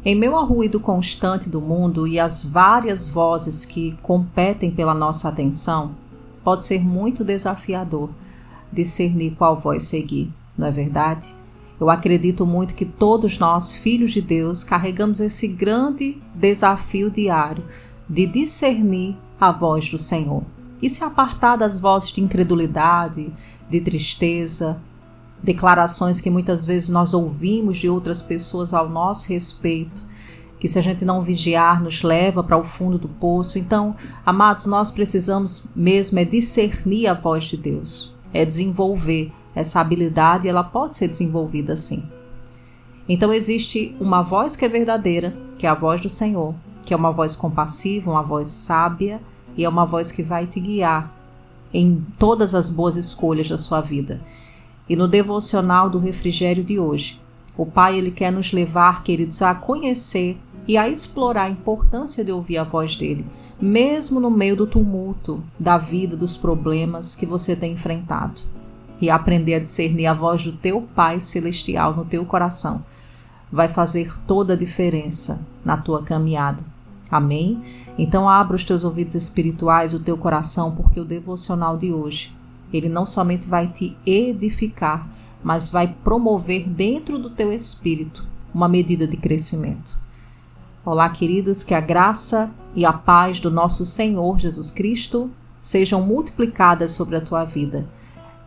Em meio ao ruído constante do mundo e às várias vozes que competem pela nossa atenção, pode ser muito desafiador discernir qual voz seguir, não é verdade? Eu acredito muito que todos nós, filhos de Deus, carregamos esse grande desafio diário de discernir a voz do Senhor e se apartar das vozes de incredulidade, de tristeza, declarações que muitas vezes nós ouvimos de outras pessoas ao nosso respeito, que se a gente não vigiar nos leva para o fundo do poço. Então, amados, nós precisamos mesmo discernir a voz de Deus, desenvolver essa habilidade, e ela pode ser desenvolvida assim. Então existe uma voz que é verdadeira, que é a voz do Senhor, que é uma voz compassiva, uma voz sábia, e é uma voz que vai te guiar em todas as boas escolhas da sua vida. E no devocional do refrigério de hoje, o Pai ele quer nos levar, queridos, a conhecer e a explorar a importância de ouvir a voz dele, mesmo no meio do tumulto da vida, dos problemas que você tem enfrentado. E aprender a discernir a voz do teu Pai Celestial no teu coração vai fazer toda a diferença na tua caminhada. Amém? Então abra os teus ouvidos espirituais, o teu coração, porque o devocional de hoje ele não somente vai te edificar, mas vai promover dentro do teu espírito uma medida de crescimento. Olá, queridos, que a graça e a paz do nosso Senhor Jesus Cristo sejam multiplicadas sobre a tua vida.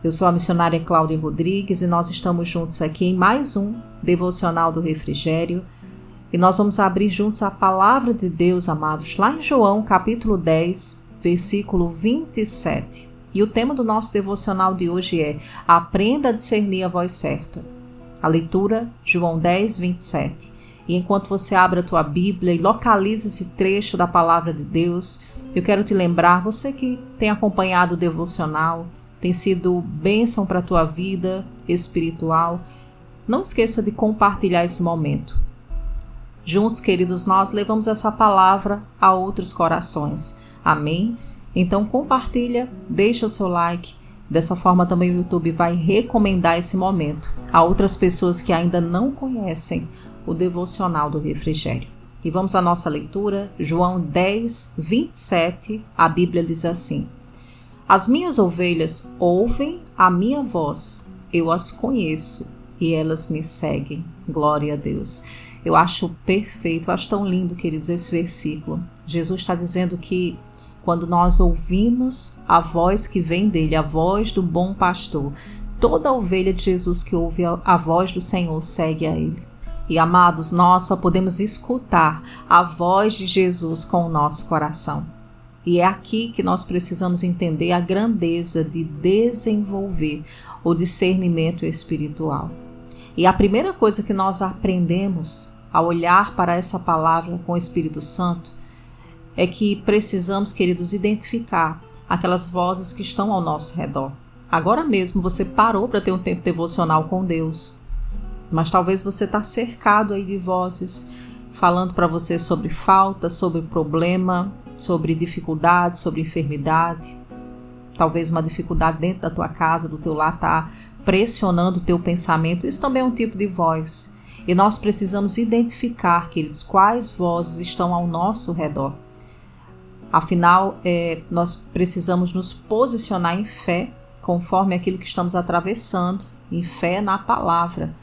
Eu sou a missionária Cláudia Rodrigues e nós estamos juntos aqui em mais um Devocional do Refrigério. E nós vamos abrir juntos a palavra de Deus, amados, lá em João, capítulo 10, versículo 27. E o tema do nosso devocional de hoje é Aprenda a discernir a voz certa. A leitura, João 10, 27. E enquanto você abre a tua Bíblia e localiza esse trecho da palavra de Deus, eu quero te lembrar, você que tem acompanhado o devocional, tem sido bênção para a tua vida espiritual, não esqueça de compartilhar esse momento. Juntos, queridos, nós levamos essa palavra a outros corações. Amém? Então compartilha, deixa o seu like, dessa forma também o YouTube vai recomendar esse momento a outras pessoas que ainda não conhecem o devocional do refrigério. E vamos à nossa leitura, João 10, 27, a Bíblia diz assim: As minhas ovelhas ouvem a minha voz, eu as conheço e elas me seguem. Glória a Deus. Eu acho perfeito, eu acho tão lindo, queridos, esse versículo. Jesus está dizendo que quando nós ouvimos a voz que vem dele, a voz do bom pastor, toda ovelha de Jesus que ouve a voz do Senhor segue a ele. E amados, nós só podemos escutar a voz de Jesus com o nosso coração. E é aqui que nós precisamos entender a grandeza de desenvolver o discernimento espiritual. E a primeira coisa que nós aprendemos ao olhar para essa palavra com o Espírito Santo é que precisamos, queridos, identificar aquelas vozes que estão ao nosso redor. Agora mesmo você parou para ter um tempo devocional com Deus, mas talvez você está cercado aí de vozes falando para você sobre falta, sobre problema, sobre dificuldade, sobre enfermidade. Talvez uma dificuldade dentro da tua casa, do teu lar, está pressionando o teu pensamento. Isso também é um tipo de voz. E nós precisamos identificar, queridos, quais vozes estão ao nosso redor. Afinal, nós precisamos nos posicionar em fé, conforme aquilo que estamos atravessando, em fé na palavra,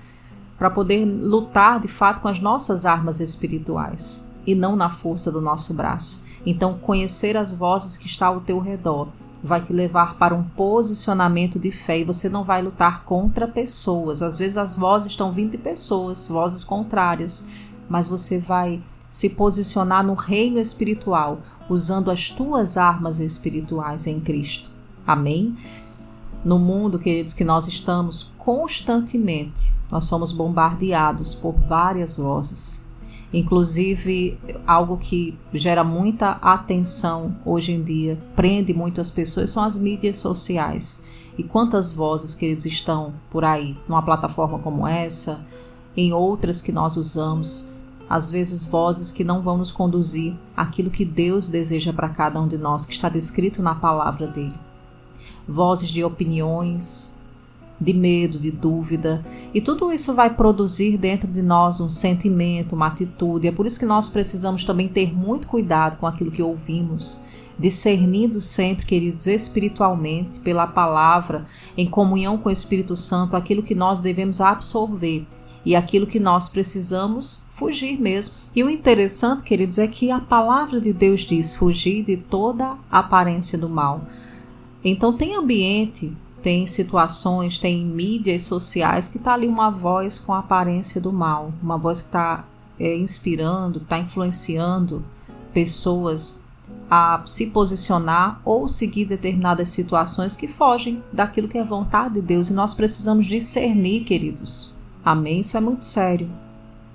para poder lutar de fato com as nossas armas espirituais e não na força do nosso braço. Então, conhecer as vozes que estão ao teu redor vai te levar para um posicionamento de fé e você não vai lutar contra pessoas. Às vezes as vozes estão vindo de pessoas, vozes contrárias, mas você vai se posicionar no reino espiritual, usando as tuas armas espirituais em Cristo. Amém? No mundo, queridos, que nós estamos constantemente, nós somos bombardeados por várias vozes. Inclusive, algo que gera muita atenção hoje em dia, prende muito as pessoas, são as mídias sociais. E quantas vozes, queridos, estão por aí, numa plataforma como essa, em outras que nós usamos, às vezes vozes que não vão nos conduzir àquilo que Deus deseja para cada um de nós, que está descrito na palavra dele. Vozes de opiniões, de medo, de dúvida, e tudo isso vai produzir dentro de nós um sentimento, uma atitude. É por isso que nós precisamos também ter muito cuidado com aquilo que ouvimos, discernindo sempre, queridos, espiritualmente, pela palavra, em comunhão com o Espírito Santo, aquilo que nós devemos absorver e aquilo que nós precisamos fugir mesmo. E o interessante, queridos, é que a palavra de Deus diz fugir de toda aparência do mal. Então tem ambiente, tem situações, tem mídias sociais que está ali uma voz com a aparência do mal, uma voz que está inspirando, está influenciando pessoas a se posicionar ou seguir determinadas situações que fogem daquilo que é vontade de Deus, e nós precisamos discernir, queridos. Amém? Isso é muito sério.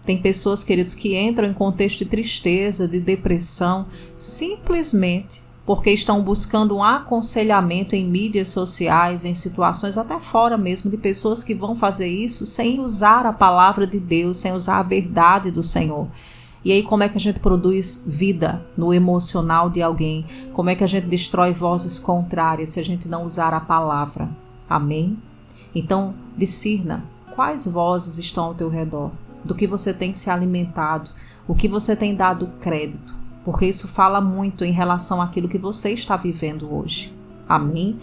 Tem pessoas, queridos, que entram em contexto de tristeza, de depressão, simplesmente porque estão buscando um aconselhamento em mídias sociais, em situações até fora mesmo, de pessoas que vão fazer isso sem usar a palavra de Deus, sem usar a verdade do Senhor. E aí como é que a gente produz vida no emocional de alguém? Como é que a gente destrói vozes contrárias se a gente não usar a palavra? Amém? Então, discirna quais vozes estão ao teu redor, do que você tem se alimentado, o que você tem dado crédito, porque isso fala muito em relação àquilo que você está vivendo hoje. Amém?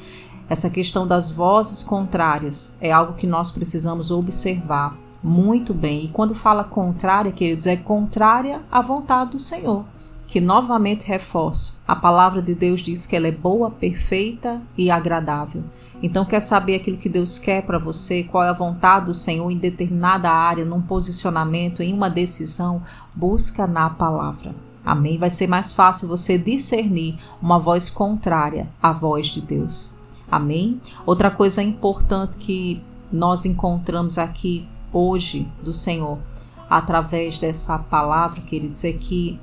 Essa questão das vozes contrárias é algo que nós precisamos observar muito bem. E quando fala contrária, queridos, é contrária à vontade do Senhor. Que novamente reforço, a palavra de Deus diz que ela é boa, perfeita e agradável. Então quer saber aquilo que Deus quer para você, qual é a vontade do Senhor em determinada área, num posicionamento, em uma decisão, busca na palavra. Amém? Vai ser mais fácil você discernir uma voz contrária à voz de Deus. Amém? Outra coisa importante que nós encontramos aqui hoje do Senhor, através dessa palavra, queridos, é que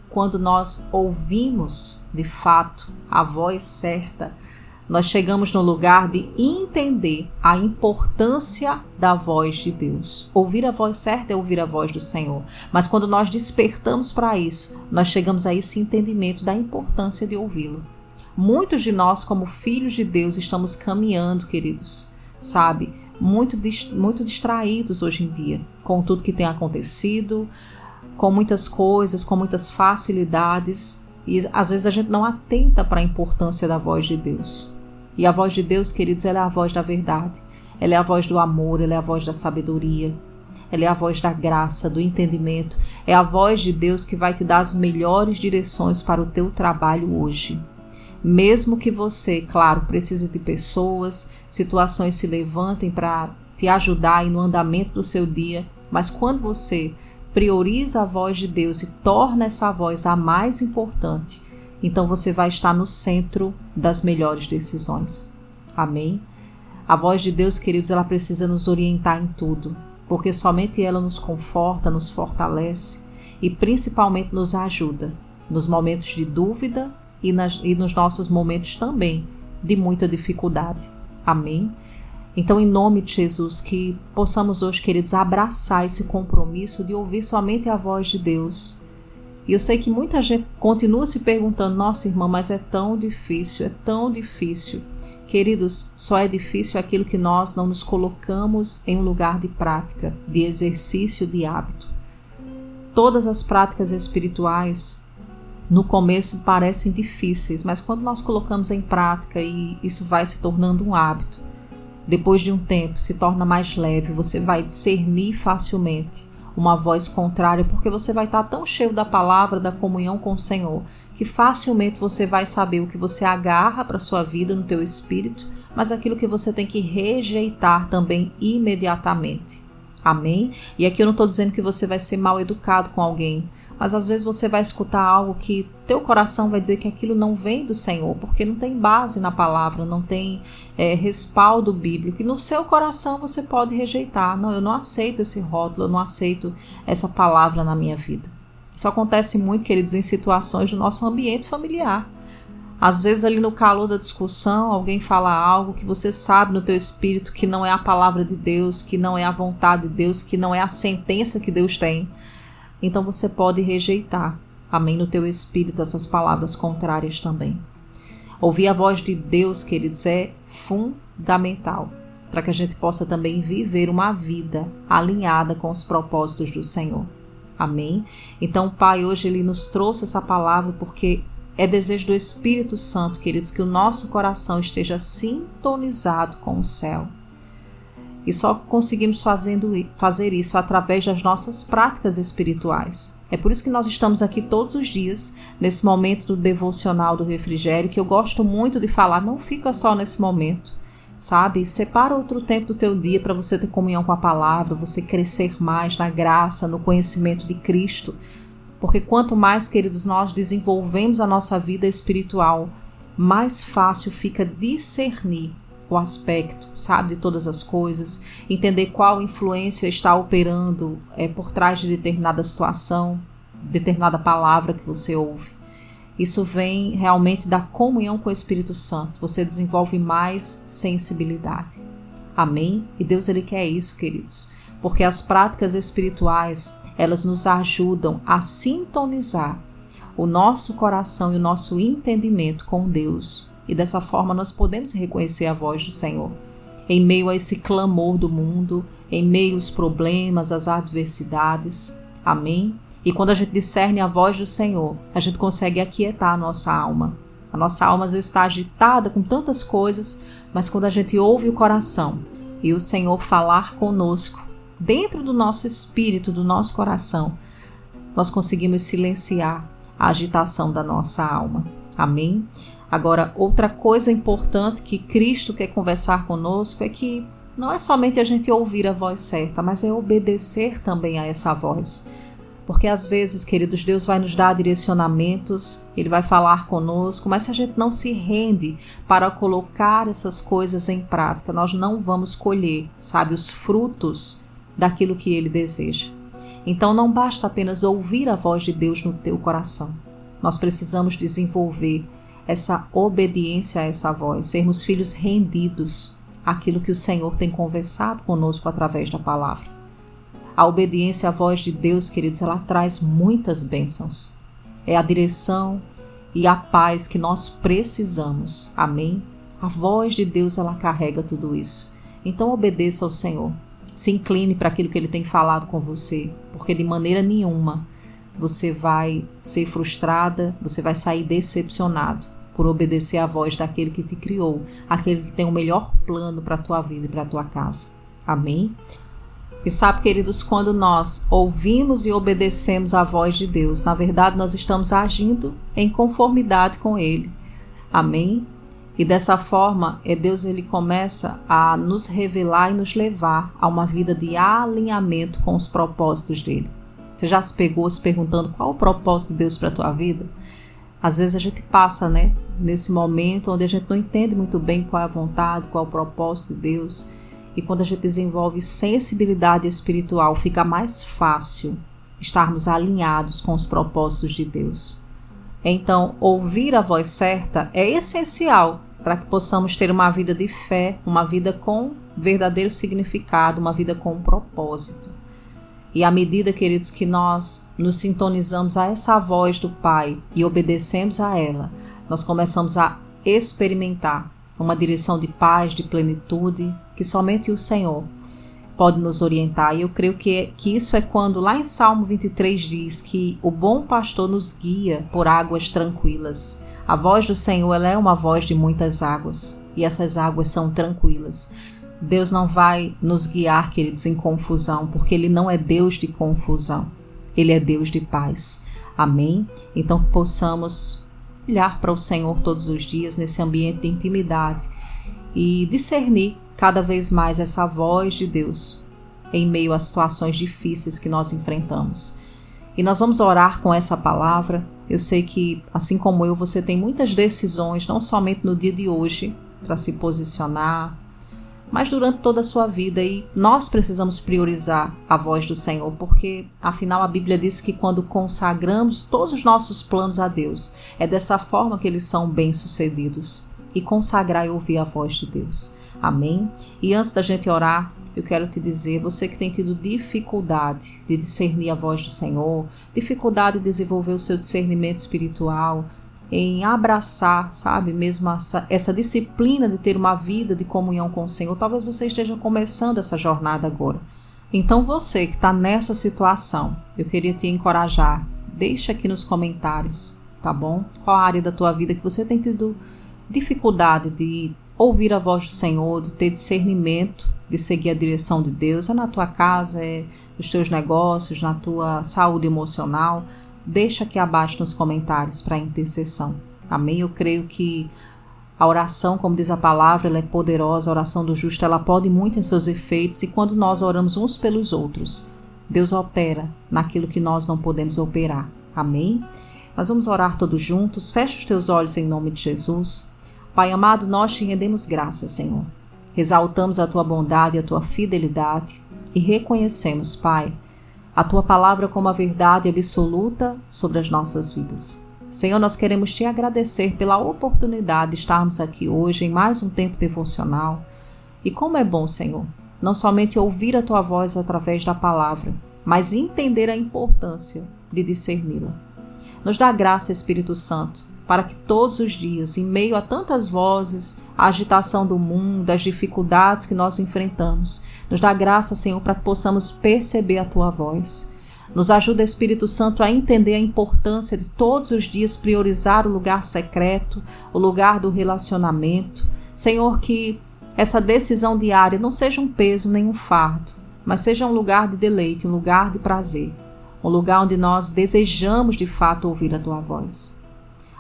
quando nós ouvimos de fato a voz certa, nós chegamos no lugar de entender a importância da voz de Deus. Ouvir a voz certa é ouvir a voz do Senhor. Mas quando nós despertamos para isso, nós chegamos a esse entendimento da importância de ouvi-lo. Muitos de nós, como filhos de Deus, estamos caminhando, queridos, sabe? Muito distraídos hoje em dia, com tudo que tem acontecido, com muitas coisas, com muitas facilidades. E às vezes a gente não atenta para a importância da voz de Deus. E a voz de Deus, queridos, ela é a voz da verdade. Ela é a voz do amor, ela é a voz da sabedoria. Ela é a voz da graça, do entendimento. É a voz de Deus que vai te dar as melhores direções para o teu trabalho hoje. Mesmo que você, claro, precise de pessoas, situações se levantem para te ajudar aí no andamento do seu dia, mas quando você prioriza a voz de Deus e torna essa voz a mais importante, então você vai estar no centro das melhores decisões. Amém? A voz de Deus, queridos, ela precisa nos orientar em tudo, porque somente ela nos conforta, nos fortalece e principalmente nos ajuda nos momentos de dúvida e nos nossos momentos também de muita dificuldade. Amém? Então, em nome de Jesus, que possamos hoje, queridos, abraçar esse compromisso de ouvir somente a voz de Deus. E eu sei que muita gente continua se perguntando, nossa irmã, mas é tão difícil, é tão difícil. Queridos, só é difícil aquilo que nós não nos colocamos em um lugar de prática, de exercício, de hábito. Todas as práticas espirituais, no começo parecem difíceis, mas quando nós colocamos em prática e isso vai se tornando um hábito, depois de um tempo se torna mais leve, você vai discernir facilmente uma voz contrária, porque você vai estar tão cheio da palavra, da comunhão com o Senhor, que facilmente você vai saber o que você agarra para a sua vida no teu espírito, mas aquilo que você tem que rejeitar também imediatamente. Amém? E aqui eu não estou dizendo que você vai ser mal educado com alguém, mas às vezes você vai escutar algo que teu coração vai dizer que aquilo não vem do Senhor, porque não tem base na palavra, não tem respaldo bíblico, e no seu coração você pode rejeitar. Não, eu não aceito esse rótulo, eu não aceito essa palavra na minha vida. Isso acontece muito, queridos, em situações do nosso ambiente familiar. Às vezes ali no calor da discussão, alguém fala algo que você sabe no teu espírito que não é a palavra de Deus, que não é a vontade de Deus, que não é a sentença que Deus tem. Então você pode rejeitar, amém, no teu espírito essas palavras contrárias também. Ouvir a voz de Deus, queridos, é fundamental para que a gente possa também viver uma vida alinhada com os propósitos do Senhor. Amém? Então, Pai, hoje Ele nos trouxe essa palavra porque é desejo do Espírito Santo, queridos, que o nosso coração esteja sintonizado com o céu. E só conseguimos fazer isso através das nossas práticas espirituais. É por isso que nós estamos aqui todos os dias, nesse momento do devocional do refrigério, que eu gosto muito de falar, não fica só nesse momento, sabe? Separa outro tempo do teu dia para você ter comunhão com a palavra, você crescer mais na graça, no conhecimento de Cristo. Porque quanto mais, queridos, nós desenvolvemos a nossa vida espiritual, mais fácil fica discernir o aspecto, sabe, de todas as coisas, entender qual influência está operando por trás de determinada situação, determinada palavra que você ouve. Isso vem realmente da comunhão com o Espírito Santo. Você desenvolve mais sensibilidade. Amém? E Deus, Ele quer isso, queridos. Porque as práticas espirituais, elas nos ajudam a sintonizar o nosso coração e o nosso entendimento com Deus. E dessa forma nós podemos reconhecer a voz do Senhor. Em meio a esse clamor do mundo, em meio aos problemas, às adversidades. Amém? E quando a gente discerne a voz do Senhor, a gente consegue aquietar a nossa alma. A nossa alma às vezes está agitada com tantas coisas, mas quando a gente ouve o coração e o Senhor falar conosco, dentro do nosso espírito, do nosso coração, nós conseguimos silenciar a agitação da nossa alma. Amém? Agora, outra coisa importante que Cristo quer conversar conosco é que não é somente a gente ouvir a voz certa, mas é obedecer também a essa voz. Porque às vezes, queridos, Deus vai nos dar direcionamentos, Ele vai falar conosco, mas se a gente não se rende para colocar essas coisas em prática, nós não vamos colher, sabe, os frutos daquilo que Ele deseja. Então não basta apenas ouvir a voz de Deus no teu coração. Nós precisamos desenvolver essa obediência a essa voz, sermos filhos rendidos àquilo que o Senhor tem conversado conosco através da palavra. A obediência à voz de Deus, queridos, ela traz muitas bênçãos. É a direção e a paz que nós precisamos. Amém? A voz de Deus, ela carrega tudo isso. Então obedeça ao Senhor. Se incline para aquilo que Ele tem falado com você, porque de maneira nenhuma você vai ser frustrada, você vai sair decepcionado por obedecer à voz daquele que te criou, aquele que tem o melhor plano para a tua vida e para a tua casa. Amém? E sabe, queridos, quando nós ouvimos e obedecemos à voz de Deus, na verdade nós estamos agindo em conformidade com Ele. Amém? E dessa forma, Deus ele começa a nos revelar e nos levar a uma vida de alinhamento com os propósitos dele. Você já se pegou se perguntando qual o propósito de Deus para a tua vida? Às vezes a gente passa, nesse momento onde a gente não entende muito bem qual é a vontade, qual é o propósito de Deus. E quando a gente desenvolve sensibilidade espiritual, fica mais fácil estarmos alinhados com os propósitos de Deus. Então, ouvir a voz certa é essencial para que possamos ter uma vida de fé, uma vida com verdadeiro significado, uma vida com propósito. E à medida, queridos, que nós nos sintonizamos a essa voz do Pai e obedecemos a ela, nós começamos a experimentar uma direção de paz, de plenitude, que somente o Senhor pode nos orientar. E eu creio que isso é quando lá em Salmo 23 diz que o bom pastor nos guia por águas tranquilas. A voz do Senhor, ela é uma voz de muitas águas, e essas águas são tranquilas. Deus não vai nos guiar, queridos, em confusão, porque Ele não é Deus de confusão. Ele é Deus de paz. Amém? Então que possamos olhar para o Senhor todos os dias nesse ambiente de intimidade e discernir cada vez mais essa voz de Deus em meio às situações difíceis que nós enfrentamos. E nós vamos orar com essa palavra. Eu sei que, assim como eu, você tem muitas decisões, não somente no dia de hoje, para se posicionar, mas durante toda a sua vida, e nós precisamos priorizar a voz do Senhor, porque afinal a Bíblia diz que quando consagramos todos os nossos planos a Deus, é dessa forma que eles são bem-sucedidos. E consagrar e ouvir a voz de Deus. Amém? E antes da gente orar, eu quero te dizer, você que tem tido dificuldade de discernir a voz do Senhor, dificuldade de desenvolver o seu discernimento espiritual, em abraçar, sabe, mesmo essa disciplina de ter uma vida de comunhão com o Senhor. Talvez você esteja começando essa jornada agora. Então você que está nessa situação, eu queria te encorajar, deixa aqui nos comentários, tá bom? Qual a área da tua vida que você tem tido dificuldade de ouvir a voz do Senhor, de ter discernimento, de seguir a direção de Deus? É na tua casa, é nos teus negócios, na tua saúde emocional? Deixa aqui abaixo nos comentários para intercessão, amém? Eu creio que a oração, como diz a palavra, ela é poderosa, a oração do justo, ela pode muito em seus efeitos, e quando nós oramos uns pelos outros, Deus opera naquilo que nós não podemos operar, amém? Mas vamos orar todos juntos. Fecha os teus olhos em nome de Jesus. Pai amado, nós te rendemos graças, Senhor. Exaltamos a tua bondade e a tua fidelidade e reconhecemos, Pai, a tua palavra como a verdade absoluta sobre as nossas vidas. Senhor, nós queremos te agradecer pela oportunidade de estarmos aqui hoje em mais um tempo devocional. E como é bom, Senhor, não somente ouvir a tua voz através da palavra, mas entender a importância de discerni-la. Nos dá graça, Espírito Santo, para que todos os dias, em meio a tantas vozes, a agitação do mundo, as dificuldades que nós enfrentamos, nos dá graça, Senhor, para que possamos perceber a tua voz. Nos ajuda, Espírito Santo, a entender a importância de todos os dias priorizar o lugar secreto, o lugar do relacionamento. Senhor, que essa decisão diária não seja um peso nem um fardo, mas seja um lugar de deleite, um lugar de prazer, um lugar onde nós desejamos de fato ouvir a tua voz.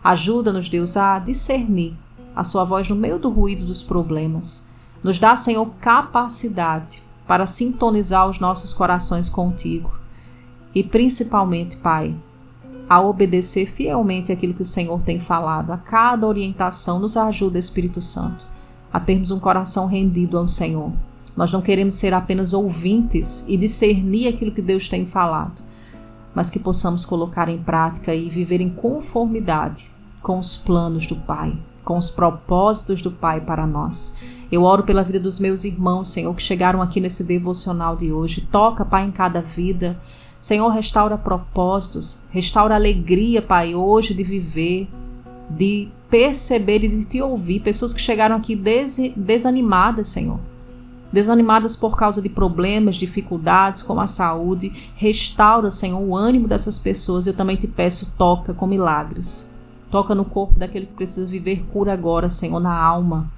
Ajuda-nos, Deus, a discernir a sua voz no meio do ruído dos problemas. Nos dá, Senhor, capacidade para sintonizar os nossos corações contigo. E principalmente, Pai, a obedecer fielmente aquilo que o Senhor tem falado. A cada orientação nos ajuda, Espírito Santo, a termos um coração rendido ao Senhor. Nós não queremos ser apenas ouvintes e discernir aquilo que Deus tem falado, mas que possamos colocar em prática e viver em conformidade com os planos do Pai, com os propósitos do Pai para nós. Eu oro pela vida dos meus irmãos, Senhor, que chegaram aqui nesse devocional de hoje. Toca, Pai, em cada vida. Senhor, restaura propósitos, restaura alegria, Pai, hoje de viver, de perceber e de te ouvir. Pessoas que chegaram aqui desanimadas, Senhor. Desanimadas por causa de problemas, dificuldades como a saúde. Restaura, Senhor, o ânimo dessas pessoas. Eu também te peço, toca com milagres. Toca no corpo daquele que precisa viver cura agora, Senhor, na alma.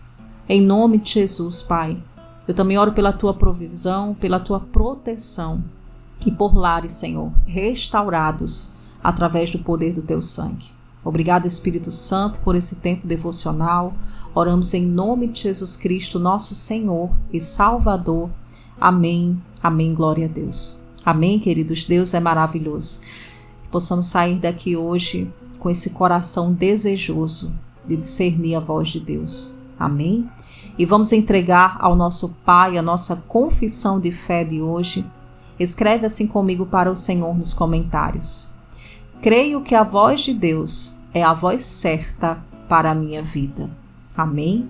Em nome de Jesus, Pai. Eu também oro pela tua provisão, pela tua proteção. E por lares, Senhor, restaurados através do poder do teu sangue. Obrigado, Espírito Santo, por esse tempo devocional. Oramos em nome de Jesus Cristo, nosso Senhor e Salvador. Amém, amém, glória a Deus. Amém, queridos, Deus é maravilhoso. Que possamos sair daqui hoje com esse coração desejoso de discernir a voz de Deus. Amém? E vamos entregar ao nosso Pai a nossa confissão de fé de hoje. Escreve assim comigo para o Senhor nos comentários. Creio que a voz de Deus é a voz certa para a minha vida. Amém?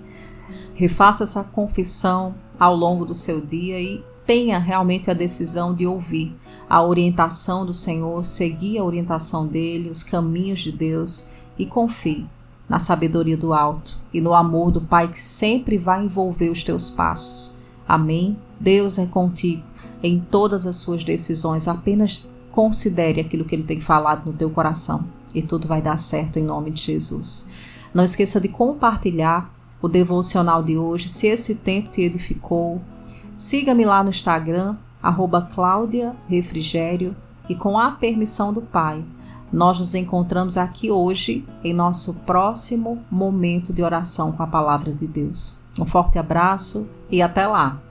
Refaça essa confissão ao longo do seu dia e tenha realmente a decisão de ouvir a orientação do Senhor, seguir a orientação dele, os caminhos de Deus e confie na sabedoria do alto e no amor do Pai que sempre vai envolver os teus passos. Amém? Deus é contigo em todas as suas decisões. Apenas considere aquilo que Ele tem falado no teu coração e tudo vai dar certo em nome de Jesus. Não esqueça de compartilhar o devocional de hoje, se esse tempo te edificou. Siga-me lá no Instagram, @ClaudiaRefrigério, e com a permissão do Pai, nós nos encontramos aqui hoje em nosso próximo momento de oração com a Palavra de Deus. Um forte abraço e até lá!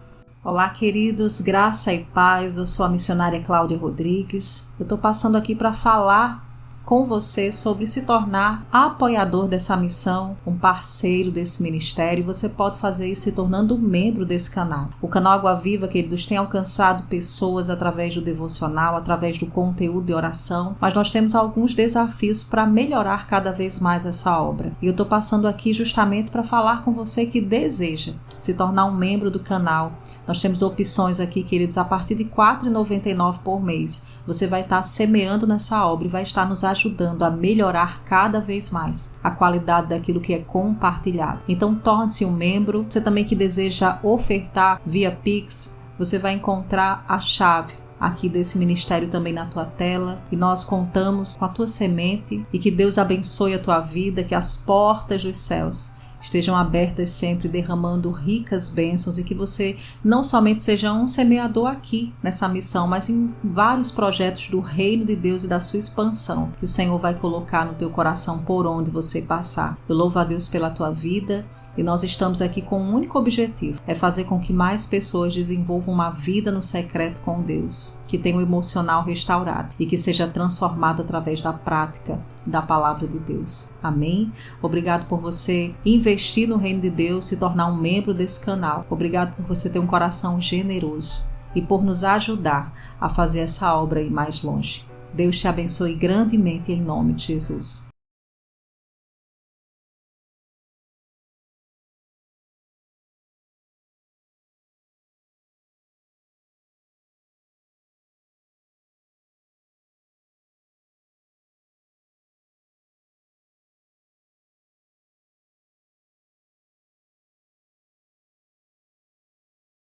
Olá, queridos, graça e paz, eu sou a missionária Cláudia Rodrigues. Eu estou passando aqui para falar com você sobre se tornar apoiador dessa missão, um parceiro desse ministério. Você pode fazer isso se tornando um membro desse canal. O canal Água Viva, queridos, tem alcançado pessoas através do devocional, através do conteúdo de oração, mas nós temos alguns desafios para melhorar cada vez mais essa obra. E eu estou passando aqui justamente para falar com você que deseja se tornar um membro do canal. Nós temos opções aqui, queridos, a partir de R$ 4,99 por mês. Você vai estar semeando nessa obra e vai estar nos ajudando ajudando a melhorar cada vez mais a qualidade daquilo que é compartilhado. Então torne-se um membro. Você também que deseja ofertar via Pix, você vai encontrar a chave aqui desse ministério também na tua tela, e nós contamos com a tua semente, e que Deus abençoe a tua vida, que as portas dos céus estejam abertas sempre, derramando ricas bênçãos, e que você não somente seja um semeador aqui nessa missão, mas em vários projetos do reino de Deus e da sua expansão, que o Senhor vai colocar no teu coração por onde você passar. Eu louvo a Deus pela tua vida, e nós estamos aqui com um único objetivo, é fazer com que mais pessoas desenvolvam uma vida no secreto com Deus, que tenha o emocional restaurado e que seja transformado através da prática da palavra de Deus. Amém? Obrigado por você investir no reino de Deus, se tornar um membro desse canal. Obrigado por você ter um coração generoso e por nos ajudar a fazer essa obra ir mais longe. Deus te abençoe grandemente em nome de Jesus.